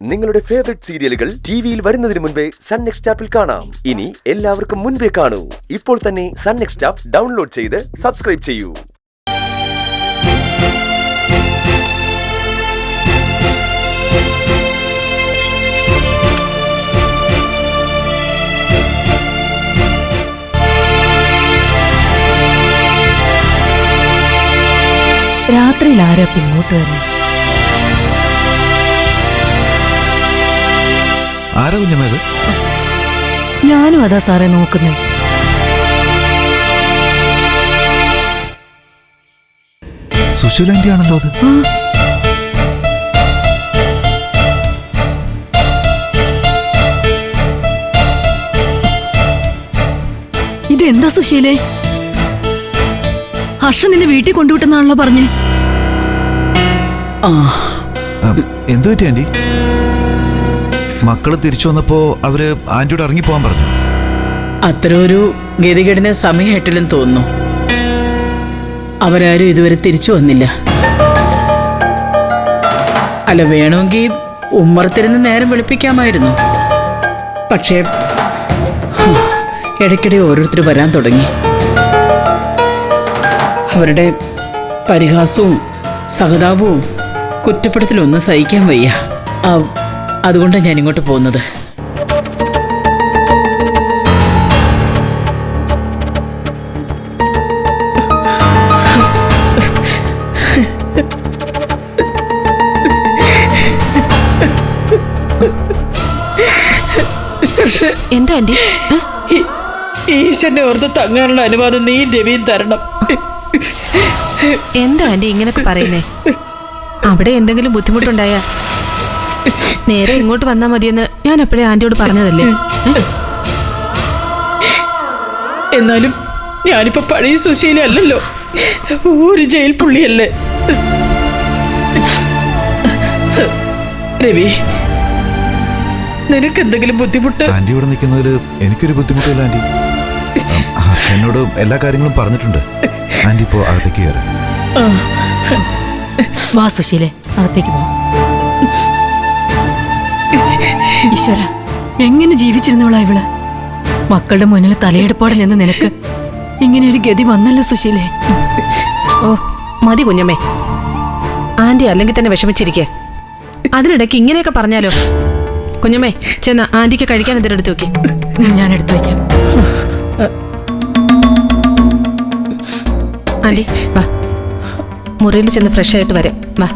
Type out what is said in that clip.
നിങ്ങളുടെ ഫേവറേറ്റ് സീരിയലുകൾ ടിവിയിൽ വരുന്നതിന് മുൻപേ സൺ നെക്സ്റ്റ് ആപ്പിൽ കാണാം. ഇനി എല്ലാവർക്കും മുൻപേ കാണൂ. ഇപ്പോൾ തന്നെ സൺ നെക്സ്റ്റ് ആപ്പ് ഡൗൺലോഡ് ചെയ്ത് സബ്സ്ക്രൈബ് ചെയ്യൂ. രാത്രിയിൽ ആരാ പിന്നോട്ട് വരാൻ? ആരാ കുഞ്ഞമ്മേത്? ഞാനും അതാ സാറേ നോക്കുന്നേ. സുശീലാന്റി ആണല്ലോ അത്. ഇതെന്താ സുശീലേ? ഹർഷ നിന്നെ വീട്ടിൽ കൊണ്ടുവിട്ടെന്നാണല്ലോ പറഞ്ഞേ. എന്തു പറ്റി ആന്റി? മക്കള് തിരിച്ചു വന്നപ്പോ അവര് ആന്റിയോട് ഇറങ്ങിപ്പോവാൻ പറഞ്ഞു. അത്തരം ഒരു ഗതികേടിന് സമയമായിട്ടില്ലെന്ന് തോന്നുന്നു. അവരാരും ഇതുവരെ തിരിച്ചു വന്നില്ല. അല്ല, വേണമെങ്കിൽ ഉമ്മറത്തിരുന്ന് നേരം വെളുപ്പിക്കാമായിരുന്നു. പക്ഷേ ഇടയ്ക്കിടെ ഓരോരുത്തർ വരാൻ തുടങ്ങി. അവരുടെ പരിഹാസവും സഹതാപവും കുറ്റപ്പെടുത്തലൊന്നും സഹിക്കാൻ വയ്യ. അതുകൊണ്ടാണ് ഞാൻ ഇങ്ങോട്ട് പോകുന്നത്. എന്താ ആന്റി? ഈശ്വരനെ ഓർത്ത് തങ്ങാനുള്ള അനുവാദം നീ രവിയും തരണം. എന്താ ആന്റി ഇങ്ങനൊക്കെ പറയുന്നേ? അവിടെ എന്തെങ്കിലും ബുദ്ധിമുട്ടുണ്ടായാ നേരെ ഇങ്ങോട്ട് വന്നാ മതിയെന്ന് ഞാൻ എപ്പോഴേ ആന്റിയോട് പറഞ്ഞതല്ലേ. എന്നാലും ഞാനിപ്പോ പഴയ സുശീല അല്ലല്ലോ, ഒരു ജയിൽ പുള്ളിയല്ലേ. രവി, നിനക്ക് എന്തെങ്കിലും ബുദ്ധിമുട്ട്? ആന്റി ഇവിടെ നിൽക്കുന്നതിൽ എനിക്കൊരു ബുദ്ധിമുട്ടില്ല ആന്റി. എന്നോട് എല്ലാ കാര്യങ്ങളും പറഞ്ഞിട്ടുണ്ട്. ആന്റി ഇപ്പോ അകത്തേക്ക് കയറി. വാ സുശീലേ, അകത്തേക്ക് പോ. ഈശ്വര, എങ്ങനെ ജീവിച്ചിരുന്നവളാ ഇവള്? മക്കളുടെ മുന്നിൽ തലയെടുപ്പോടെ നിന്ന് നിനക്ക് ഇങ്ങനെ ഒരു ഗതി വന്നല്ലോ സുശീലേ. ഓ മതി കുഞ്ഞമ്മേ, ആന്റി അല്ലെങ്കിൽ തന്നെ വിഷമിച്ചിരിക്കേ. അതിനിടയ്ക്ക് ഇങ്ങനെയൊക്കെ പറഞ്ഞാലോ? കുഞ്ഞമ്മേ, ചെന്ന ആന്റിക്ക് കഴിക്കാൻ എന്തെങ്കിലും എടുത്തു വെക്കേ. ഞാൻ എടുത്തു വയ്ക്കാം. ആന്റി വാ, മുറിയിൽ ചെന്ന് ഫ്രഷ് ആയിട്ട് വരാം. വാ.